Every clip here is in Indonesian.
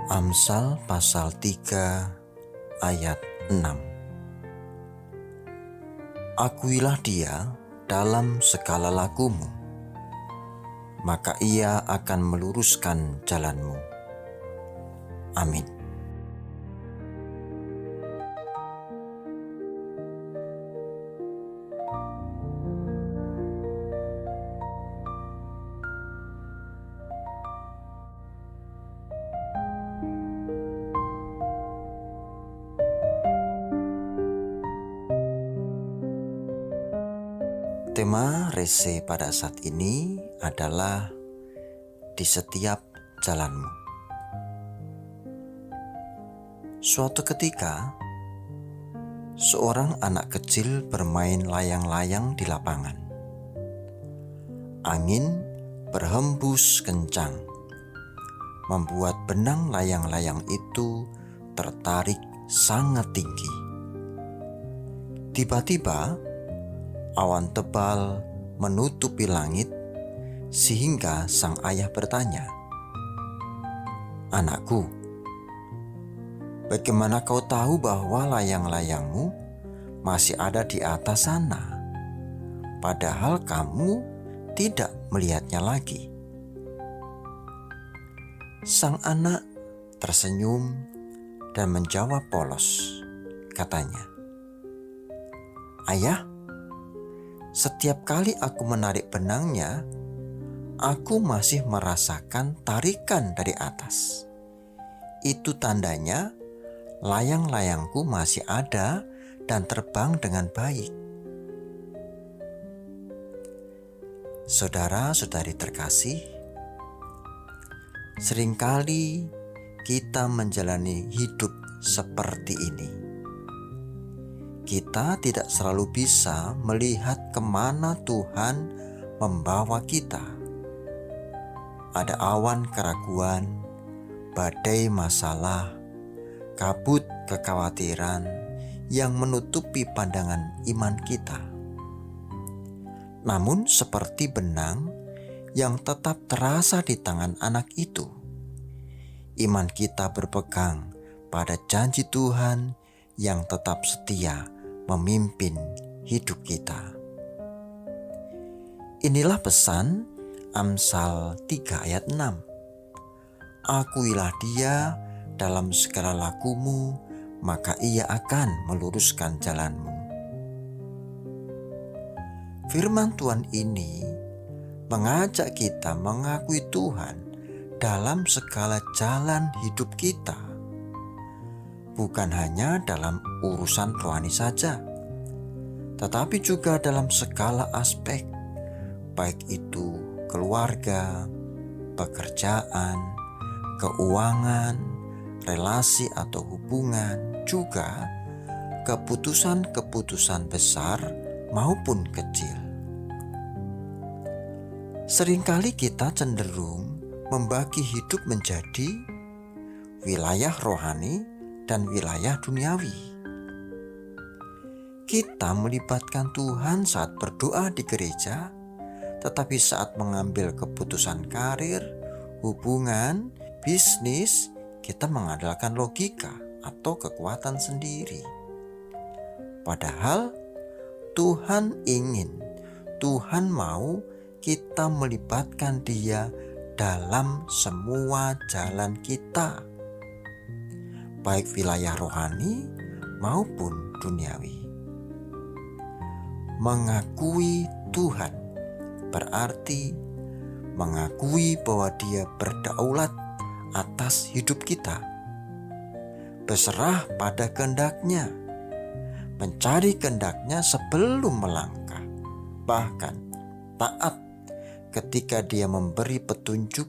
Amsal pasal 3 ayat 6. Akuilah dia dalam segala lakumu, maka ia akan meluruskan jalanmu. Amin. Tema rese pada saat ini adalah di setiap jalanmu. Suatu ketika, seorang anak kecil bermain layang-layang di lapangan. Angin berhembus kencang, membuat benang layang-layang itu tertarik sangat tinggi. Tiba-tiba, awan tebal menutupi langit sehingga sang ayah bertanya, "Anakku, bagaimana kau tahu bahwa layang-layangmu masih ada di atas sana, padahal kamu tidak melihatnya lagi?" Sang anak tersenyum dan menjawab polos. Katanya, "Ayah, setiap kali aku menarik benangnya, aku masih merasakan tarikan dari atas. Itu tandanya layang-layangku masih ada dan terbang dengan baik." Saudara-saudari terkasih, seringkali kita menjalani hidup seperti ini. Kita tidak selalu bisa melihat kemana Tuhan membawa kita. Ada awan keraguan, badai masalah, kabut kekhawatiran yang menutupi pandangan iman kita. Namun seperti benang yang tetap terasa di tangan anak itu, iman kita berpegang pada janji Tuhan yang tetap setia memimpin hidup kita. Inilah pesan Amsal 3 ayat 6. Akuilah dia dalam segala lakumu, maka ia akan meluruskan jalanmu. Firman Tuhan ini mengajak kita mengakui Tuhan dalam segala jalan hidup kita, bukan hanya dalam urusan rohani saja, tetapi juga dalam segala aspek, baik itu keluarga, pekerjaan, keuangan, relasi atau hubungan, juga keputusan-keputusan besar maupun kecil. Seringkali kita cenderung membagi hidup menjadi wilayah rohani dan wilayah duniawi. Kita melibatkan Tuhan saat berdoa di gereja, tetapi saat mengambil keputusan karir, hubungan, bisnis, kita mengandalkan logika atau kekuatan sendiri. Padahal Tuhan mau kita melibatkan Dia dalam semua jalan kita, baik wilayah rohani maupun duniawi. Mengakui Tuhan berarti mengakui bahwa Dia berdaulat atas hidup kita, berserah pada kehendak-Nya, mencari kehendak-Nya sebelum melangkah, bahkan taat ketika Dia memberi petunjuk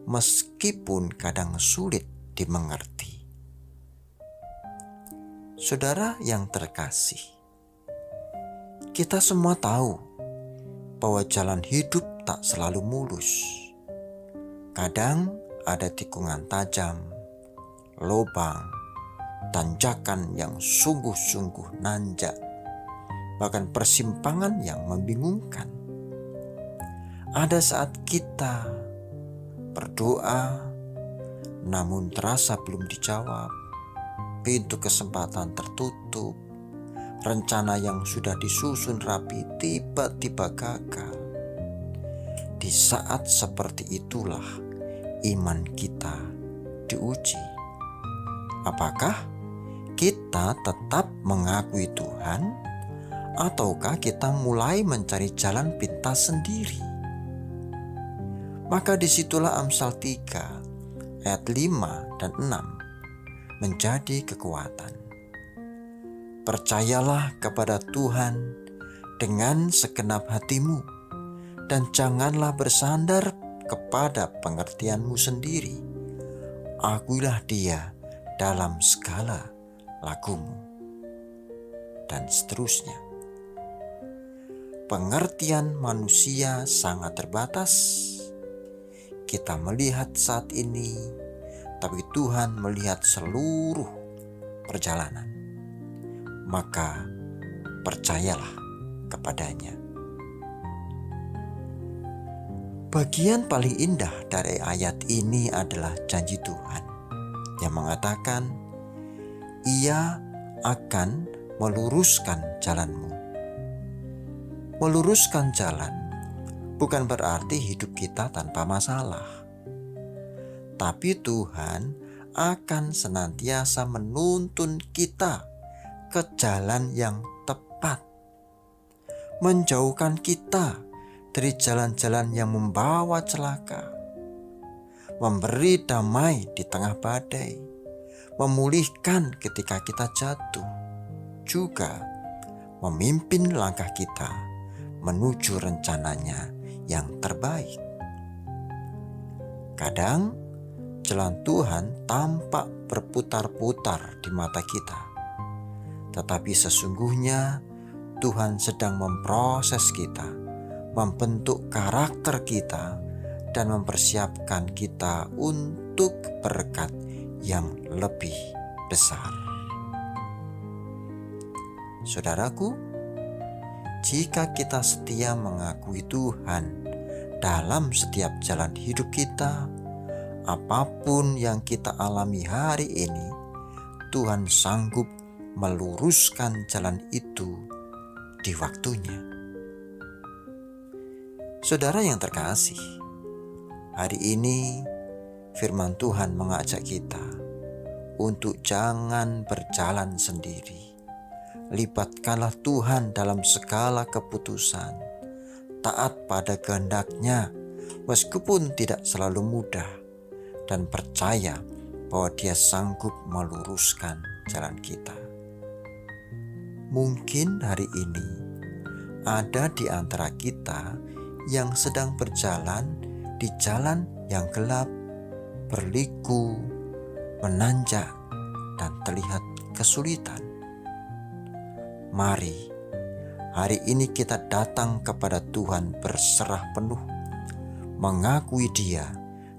meskipun kadang sulit dimengerti. Saudara yang terkasih, kita semua tahu bahwa jalan hidup tak selalu mulus. Kadang ada tikungan tajam, lubang, tanjakan yang sungguh-sungguh nanjak, bahkan persimpangan yang membingungkan. Ada saat kita berdoa, namun terasa belum dijawab. Pintu kesempatan tertutup. Rencana yang sudah disusun rapi tiba-tiba gagal. Di saat seperti itulah iman kita diuji. Apakah kita tetap mengakui Tuhan, ataukah kita mulai mencari jalan pintas sendiri? Maka disitulah Amsal 3 ayat 5 dan 6 menjadi kekuatan. Percayalah kepada Tuhan dengan segenap hatimu, dan janganlah bersandar kepada pengertianmu sendiri. Akuilah Dia dalam segala lakumu. Dan seterusnya. Pengertian manusia sangat terbatas. Kita melihat saat ini, tapi Tuhan melihat seluruh perjalanan. Maka percayalah kepadanya. Bagian paling indah dari ayat ini adalah janji Tuhan yang mengatakan, Ia akan meluruskan jalanmu. Meluruskan jalan bukan berarti hidup kita tanpa masalah, tapi Tuhan akan senantiasa menuntun kita ke jalan yang tepat, menjauhkan kita dari jalan-jalan yang membawa celaka, memberi damai di tengah badai, memulihkan ketika kita jatuh, juga memimpin langkah kita menuju rencananya yang terbaik. Kadang jalan Tuhan tampak berputar-putar di mata kita, tetapi sesungguhnya Tuhan sedang memproses kita, membentuk karakter kita, dan mempersiapkan kita untuk berkat yang lebih besar. Saudaraku, jika kita setia mengakui Tuhan dalam setiap jalan hidup kita, apapun yang kita alami hari ini, Tuhan sanggup meluruskan jalan itu di waktunya. Saudara yang terkasih, hari ini firman Tuhan mengajak kita untuk jangan berjalan sendiri. Libatkanlah Tuhan dalam segala keputusan, taat pada kehendak-Nya meskipun tidak selalu mudah, dan percaya bahwa Dia sanggup meluruskan jalan kita. Mungkin hari ini ada di antara kita yang sedang berjalan di jalan yang gelap, berliku, menanjak, dan terlihat kesulitan. Mari, hari ini kita datang kepada Tuhan berserah penuh, mengakui Dia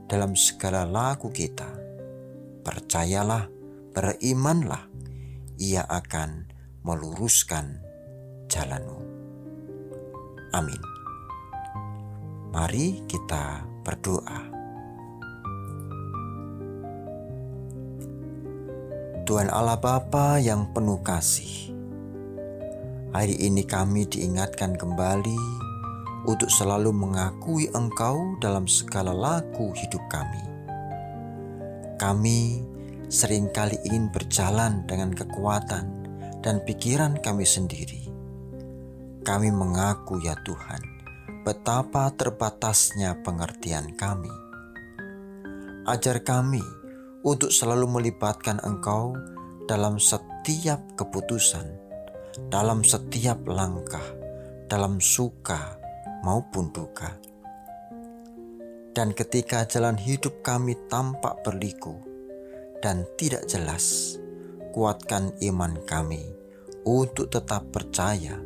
dalam segala laku kita. Percayalah, berimanlah, Ia akan meluruskan jalanmu. Amin. Mari kita berdoa. Tuhan Allah Bapa yang penuh kasih, hari ini kami diingatkan kembali untuk selalu mengakui Engkau dalam segala laku hidup kami. Kami seringkali ingin berjalan dengan kekuatan dan pikiran kami sendiri. Kami mengaku ya Tuhan, betapa terbatasnya pengertian kami. Ajar kami untuk selalu melibatkan Engkau dalam setiap keputusan, dalam setiap langkah, dalam suka maupun duka. Dan ketika jalan hidup kami tampak berliku dan tidak jelas, kuatkan iman kami untuk tetap percaya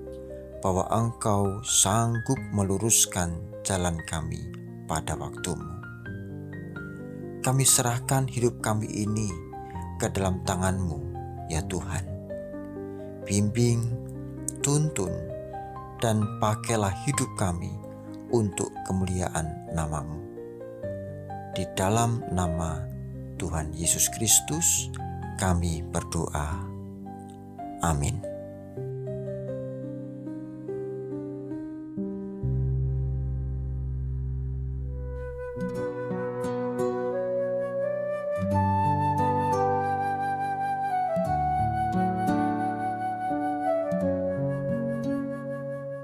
bahwa Engkau sanggup meluruskan jalan kami pada waktumu. Kami serahkan hidup kami ini ke dalam tangan-Mu, ya Tuhan. Bimbing, tuntun, dan pakailah hidup kami untuk kemuliaan nama-Mu. Di dalam nama Tuhan Yesus Kristus, kami berdoa. Amin.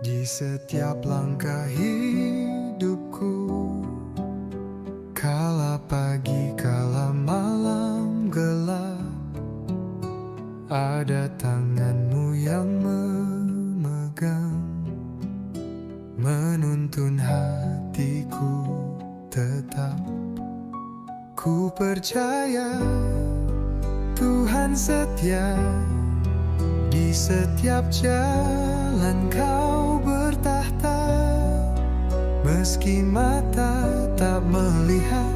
Di setiap langkah hidupku, kala pagi, kala malam gelap, ada tanganmu yang memegang, menuntun hatiku tetap. Ku percaya Tuhan setia, di setiap jalan Kau bertahta. Meski mata tak melihat,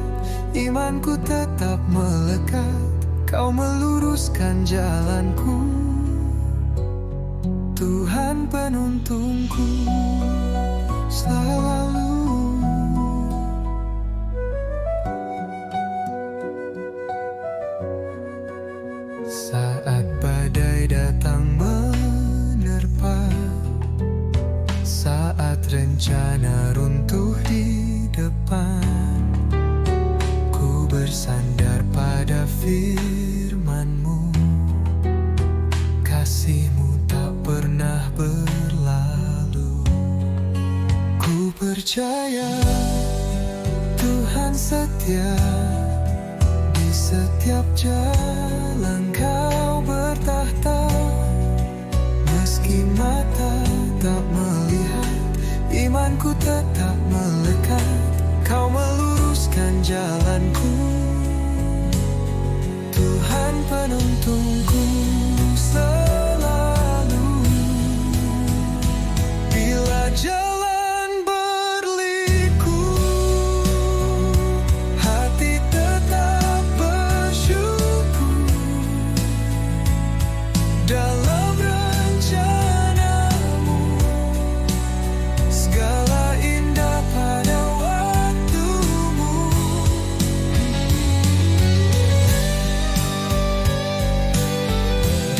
imanku tetap melekat. Kau meluruskan jalanku, Tuhan penuntunku selalu. Saat badai datang menerpa, saat rencana runtuh di depan, ku bersandar pada firman-Mu. Kasih-Mu tak pernah berlalu. Ku percaya Tuhan setia, di setiap jalan Kau bertahta. Meski mata tak melihat, imanku tetap melekat. Kau meluruskan jalanku, Tuhan penuntunku selalu. Bila jalan berliku, hati tetap bersyukur. Dalam rencana-Mu, segala indah pada waktu-Mu.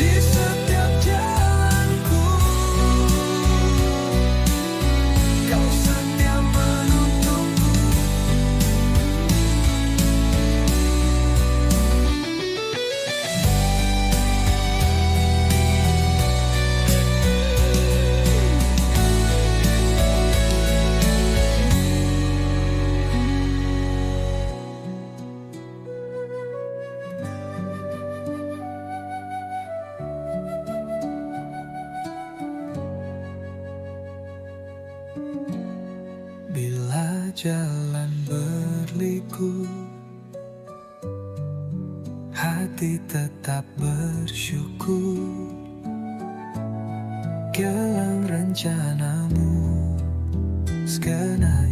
Di setiap jalanku, Kau setia menuntunku. Bila jalan berliku, hati tetap bersyukur. Dalam rencana-Mu, segala